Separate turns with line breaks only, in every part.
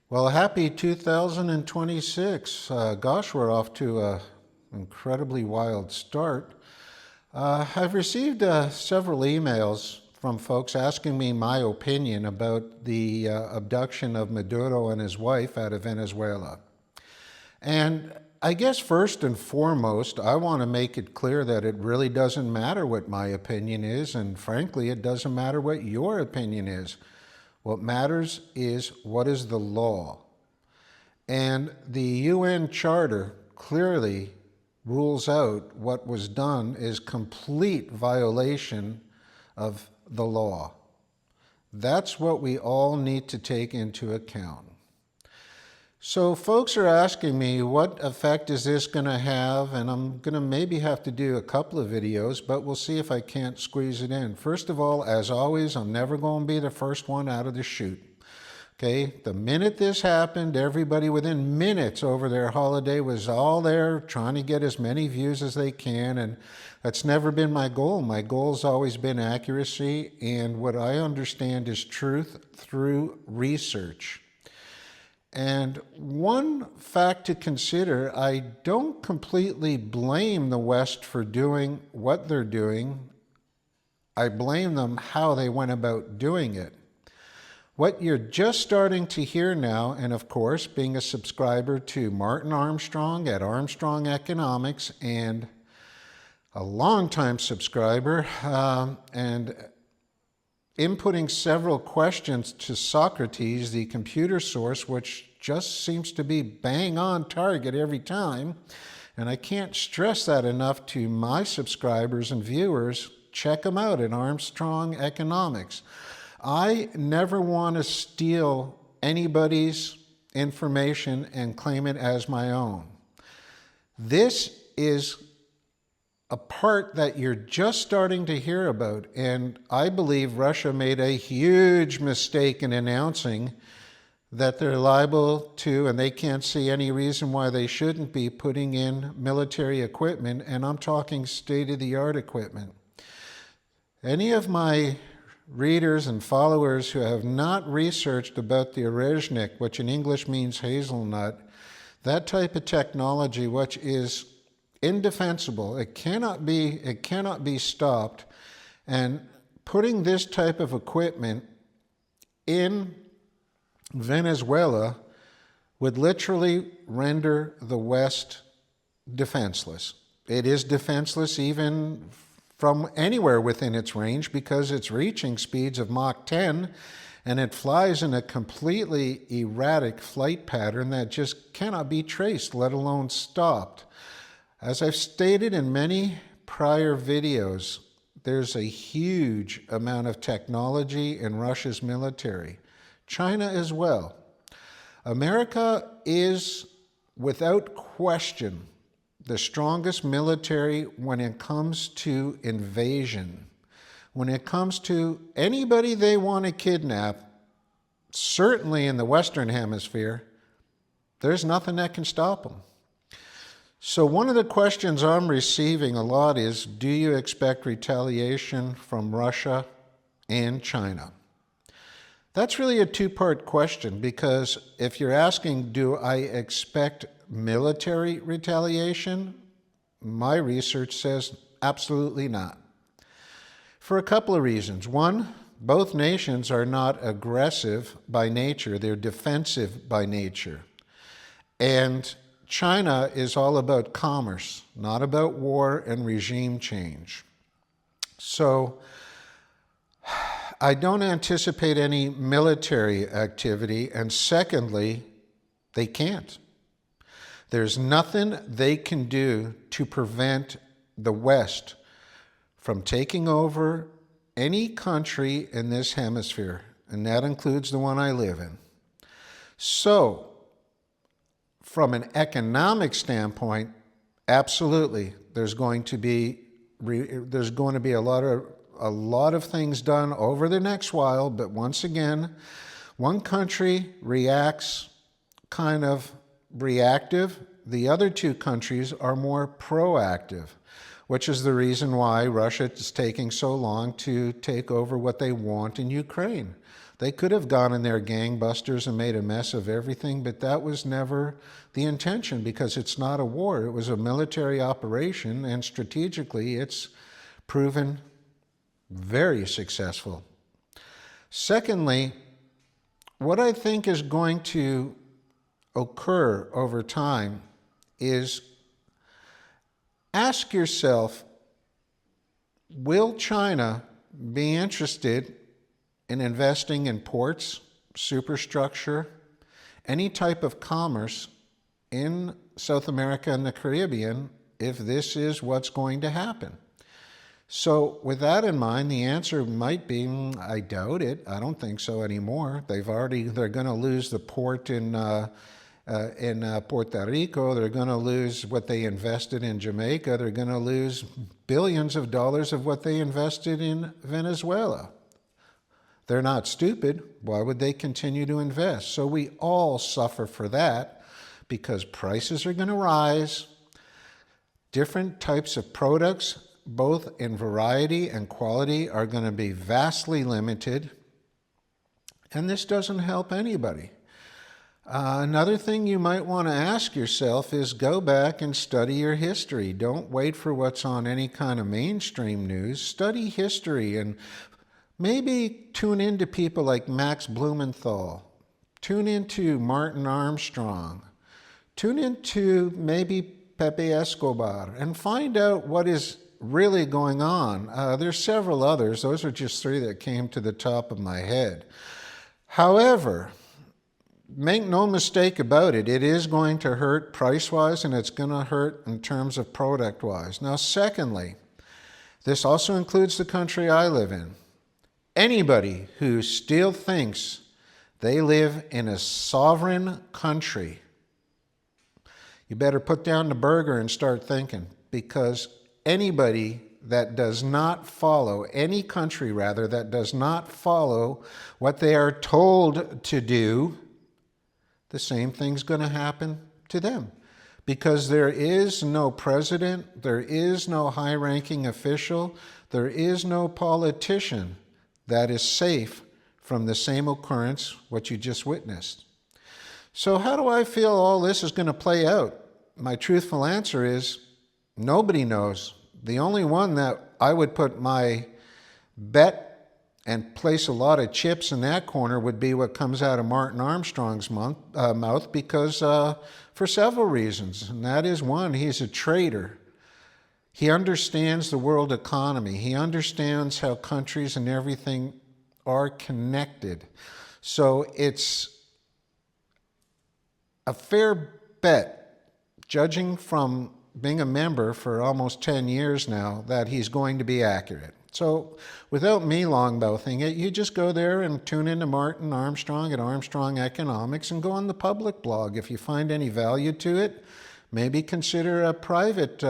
Well, happy 2026. Gosh, we're off to an incredibly wild start. I've received several emails from folks asking me my opinion about the abduction of Maduro and his wife out of Venezuela. And I guess first and foremost, I want to make it clear that it really doesn't matter what my opinion is, and frankly, it doesn't matter what your opinion is. What matters is what is the law. And the UN Charter clearly rules out what was done is complete violation of the law. That's what we all need to take into account. So folks are asking me, what effect is this going to have? And I'm going to maybe have to do a couple of videos, but we'll see if I can't squeeze it in. First of all, as always, I'm never going to be the first one out of the chute. Okay, the minute this happened, everybody within minutes over their holiday was all there trying to get as many views as they can, and that's never been my goal. My goal's always been accuracy, and what I understand is truth through research. And one fact to consider, I don't completely blame the West for doing what they're doing. I blame them how they went about doing it. What you're just starting to hear now, and of course, being a subscriber to Martin Armstrong at Armstrong Economics and a longtime subscriber, and inputting several questions to Socrates, the computer source, which just seems to be bang on target every time. And I can't stress that enough to my subscribers and viewers. Check them out at Armstrong Economics. I never want to steal anybody's information and claim it as my own. This is a part that you're just starting to hear about, and I believe Russia made a huge mistake in announcing that they're liable to, and they can't see any reason why they shouldn't be putting in military equipment, and I'm talking state-of-the-art equipment. Any of my readers and followers who have not researched about the reshape, which in English means hazelnut, that type of technology, which is indefensible, it cannot be stopped, and putting this type of equipment in Venezuela would literally render the West defenseless. It is defenseless even from anywhere within its range because it's reaching speeds of Mach 10, and it flies in a completely erratic flight pattern that just cannot be traced, let alone stopped. As I've stated in many prior videos, there's a huge amount of technology in Russia's military. China as well. America is, without question, the strongest military when it comes to invasion. When it comes to anybody they want to kidnap, certainly in the Western Hemisphere, there's nothing that can stop them. So one of the questions I'm receiving a lot is, do you expect retaliation from Russia and China? That's really a two-part question, because if you're asking, do I expect military retaliation? My research says absolutely not. For a couple of reasons. One, both nations are not aggressive by nature, they're defensive by nature. And China is all about commerce, not about war and regime change. So I don't anticipate any military activity, and secondly, they can't. There's nothing they can do to prevent the West from taking over any country in this hemisphere, and that includes the one I live in. So, from an economic standpoint, absolutely, there's going to be a lot of things done over the next while, but once again, one country reacts kind of reactive. The other two countries are more proactive, which is the reason why Russia is taking so long to take over what they want in Ukraine. They could have gone in there gangbusters and made a mess of everything, but that was never the intention because it's not a war. It was a military operation, and strategically it's proven very successful. Secondly, what I think is going to occur over time is ask yourself, will China be interested in investing in ports, superstructure, any type of commerce in South America and the Caribbean if this is what's going to happen? So with that in mind, the answer might be, I doubt it. I don't think so anymore. They're going to lose the port in Puerto Rico. They're going to lose what they invested in Jamaica. They're going to lose billions of dollars of what they invested in Venezuela. They're not stupid. Why would they continue to invest? So we all suffer for that because prices are going to rise. Different types of products, both in variety and quality, are going to be vastly limited. And this doesn't help anybody. Another thing you might want to ask yourself is go back and study your history. Don't wait for what's on any kind of mainstream news. Study history and maybe tune into people like Max Blumenthal. Tune into Martin Armstrong. Tune into maybe Pepe Escobar and find out what is really going on. There's several others. Those are just three that came to the top of my head. However, make no mistake about it, it is going to hurt price-wise and it's going to hurt in terms of product-wise. Now, secondly, this also includes the country I live in. Anybody who still thinks they live in a sovereign country, you better put down the burger and start thinking, because anybody that does not follow, any country rather, that does not follow what they are told to do, the same thing's going to happen to them. Because there is no president, there is no high-ranking official, there is no politician that is safe from the same occurrence, what you just witnessed. So how do I feel all this is going to play out? My truthful answer is nobody knows. The only one that I would put my bet and place a lot of chips in that corner would be what comes out of Martin Armstrong's mouth, because for several reasons. And that is, one, he's a trader. He understands the world economy. He understands how countries and everything are connected. So it's a fair bet, judging from being a member for almost 10 years now, that he's going to be accurate. So without me long-mouthing it, you just go there and tune into Martin Armstrong at Armstrong Economics and go on the public blog. If you find any value to it, maybe consider a private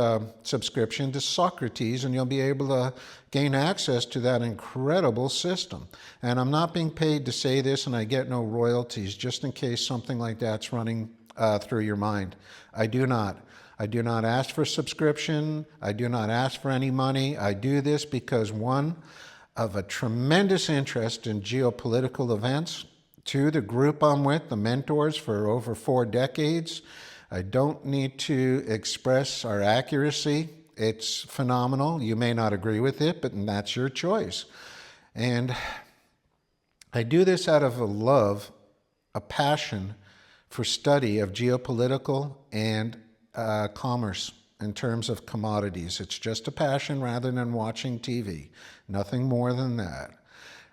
subscription to Socrates, and you'll be able to gain access to that incredible system. And I'm not being paid to say this, and I get no royalties, just in case something like that's running through your mind. I do not. I do not ask for subscription. I do not ask for any money. I do this because, one, of a tremendous interest in geopolitical events. Two, the group I'm with, the mentors for over 4 decades. I don't need to express our accuracy. It's phenomenal. You may not agree with it, but that's your choice. And I do this out of a love, a passion for study of geopolitical and commerce in terms of commodities. It's just a passion rather than watching TV. Nothing more than that.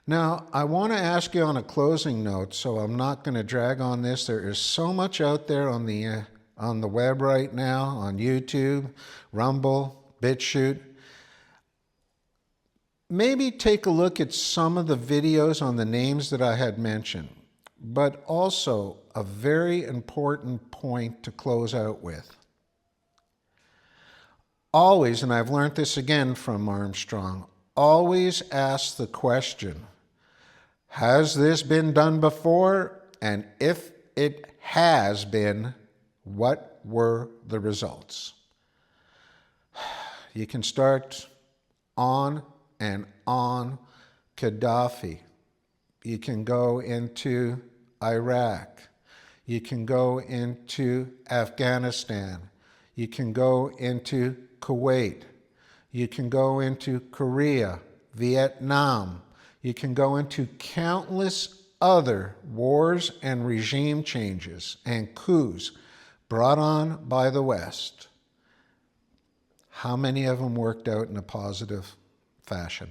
Now, I want to ask you on a closing note, so I'm not going to drag on this. There is so much out there on the web right now, on YouTube, Rumble, BitChute. Maybe take a look at some of the videos on the names that I had mentioned, but also a very important point to close out with. Always, and I've learned this again from Armstrong, always ask the question, has this been done before? And if it has been, what were the results? You can start on and on. Gaddafi, You can go into Iraq. You can go into Afghanistan. You can go into Kuwait. You can go into Korea, Vietnam. You can go into countless other wars and regime changes and coups brought on by the West. How many of them worked out in a positive fashion?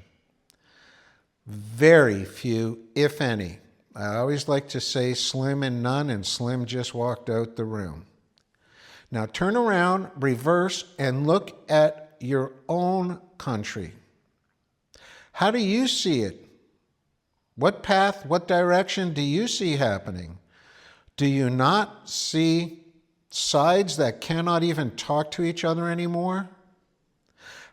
Very few, if any. I always like to say slim and none, and Slim just walked out the room. Now turn around, reverse, and look at your own country. How do you see it? What path, what direction do you see happening? Do you not see sides that cannot even talk to each other anymore?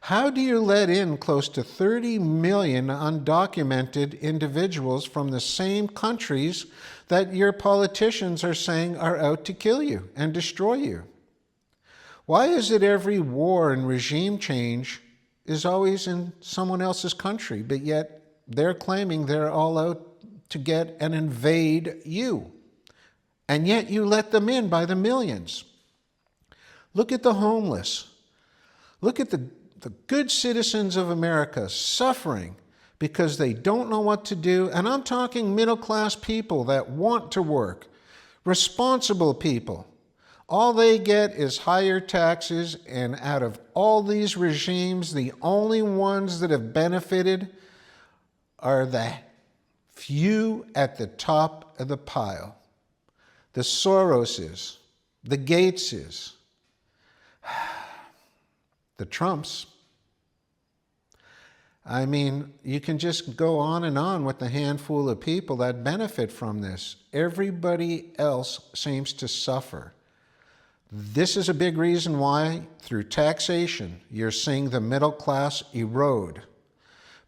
How do you let in close to 30 million undocumented individuals from the same countries that your politicians are saying are out to kill you and destroy you? Why is it every war and regime change is always in someone else's country, but yet they're claiming they're all out to get and invade you? And yet you let them in by the millions. Look at the homeless. Look at the good citizens of America suffering because they don't know what to do. And I'm talking middle-class people that want to work, responsible people. All they get is higher taxes, and out of all these regimes, the only ones that have benefited are the few at the top of the pile. The Soroses, the Gateses, the Trumps. I mean, you can just go on and on with the handful of people that benefit from this. Everybody else seems to suffer. This is a big reason why, through taxation, you're seeing the middle class erode.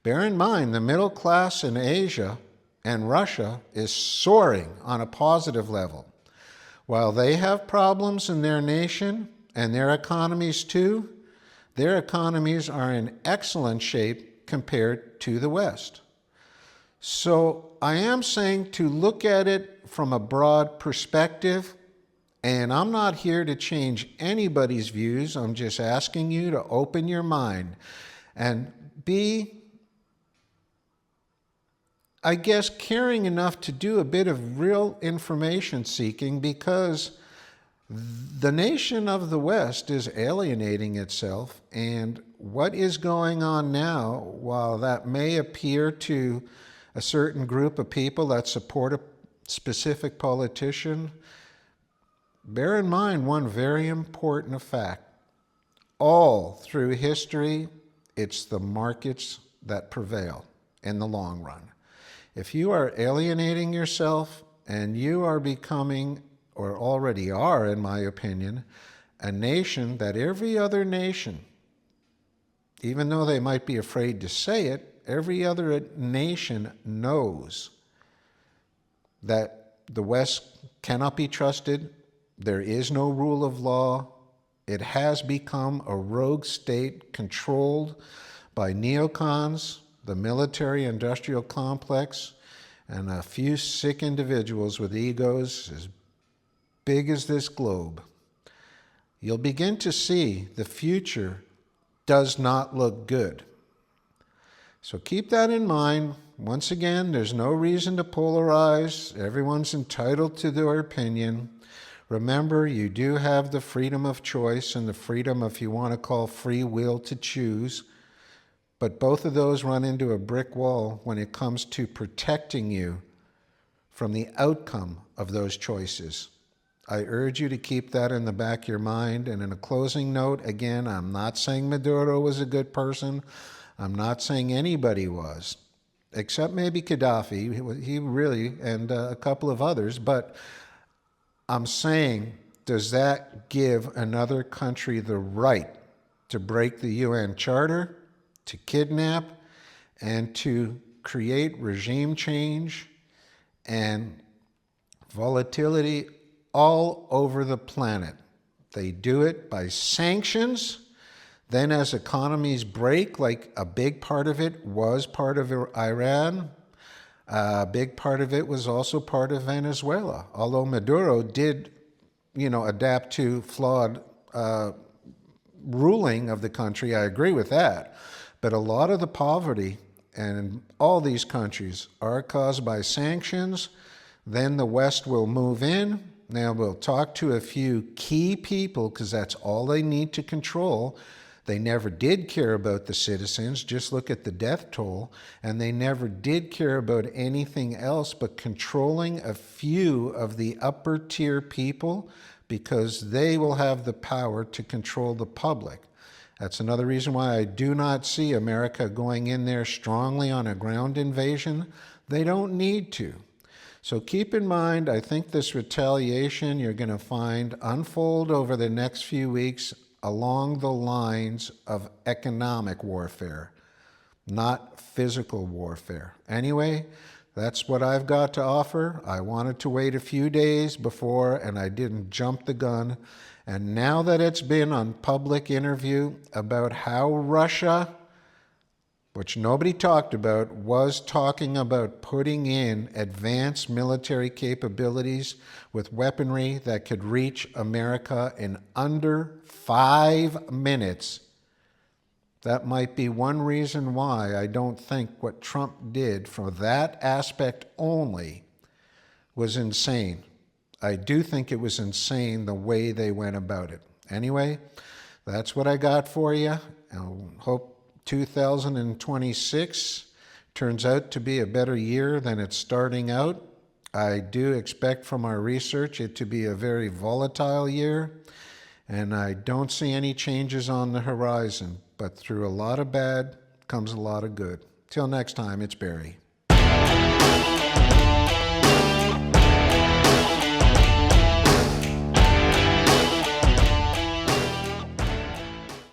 Bear in mind, the middle class in Asia and Russia is soaring on a positive level. While they have problems in their nation and their economies too, their economies are in excellent shape compared to the West. So I am saying to look at it from a broad perspective, and I'm not here to change anybody's views. I'm just asking you to open your mind and be, I guess, caring enough to do a bit of real information seeking, because the nation of the West is alienating itself, and what is going on now, while that may appear to a certain group of people that support a specific politician, bear in mind one very important fact. All through history, it's the markets that prevail in the long run. If you are alienating yourself and you are becoming, or already are, in my opinion, a nation that every other nation, even though they might be afraid to say it, every other nation knows that the West cannot be trusted. There is no rule of law. It has become a rogue state controlled by neocons, the military-industrial complex, and a few sick individuals with egos as big as this globe. You'll begin to see the future does not look good. So keep that in mind. Once again, there's no reason to polarize. Everyone's entitled to their opinion. Remember, you do have the freedom of choice and the freedom, if you want to call free will, to choose. But both of those run into a brick wall when it comes to protecting you from the outcome of those choices. I urge you to keep that in the back of your mind. And in a closing note, again, I'm not saying Maduro was a good person. I'm not saying anybody was, except maybe Gaddafi. He really, and a couple of others. But I'm saying, does that give another country the right to break the UN Charter, to kidnap, and to create regime change and volatility all over the planet? They do it by sanctions. Then as economies break, like a big part of it was part of Iran, A big part of it was also part of Venezuela, although Maduro did, adapt to flawed ruling of the country. I agree with that. But a lot of the poverty in all these countries are caused by sanctions. Then the West will move in. Now we'll talk to a few key people because that's all they need to control. They never did care about the citizens. Just look at the death toll. And they never did care about anything else but controlling a few of the upper tier people, because they will have the power to control the public. That's another reason why I do not see America going in there strongly on a ground invasion. They don't need to. So keep in mind, I think this retaliation you're going to find unfold over the next few weeks along the lines of economic warfare, not physical warfare. Anyway, that's what I've got to offer. I wanted to wait a few days before, and I didn't jump the gun. And now that it's been on public interview about how Russia, which nobody talked about, was talking about putting in advanced military capabilities with weaponry that could reach America in under 5 minutes. That might be one reason why I don't think what Trump did for that aspect only was insane. I do think it was insane the way they went about it. Anyway, that's what I got for you. I hope 2026 turns out to be a better year than it's starting out. I do expect from our research it to be a very volatile year, and I don't see any changes on the horizon. But through a lot of bad comes a lot of good. Till next time, it's Barry.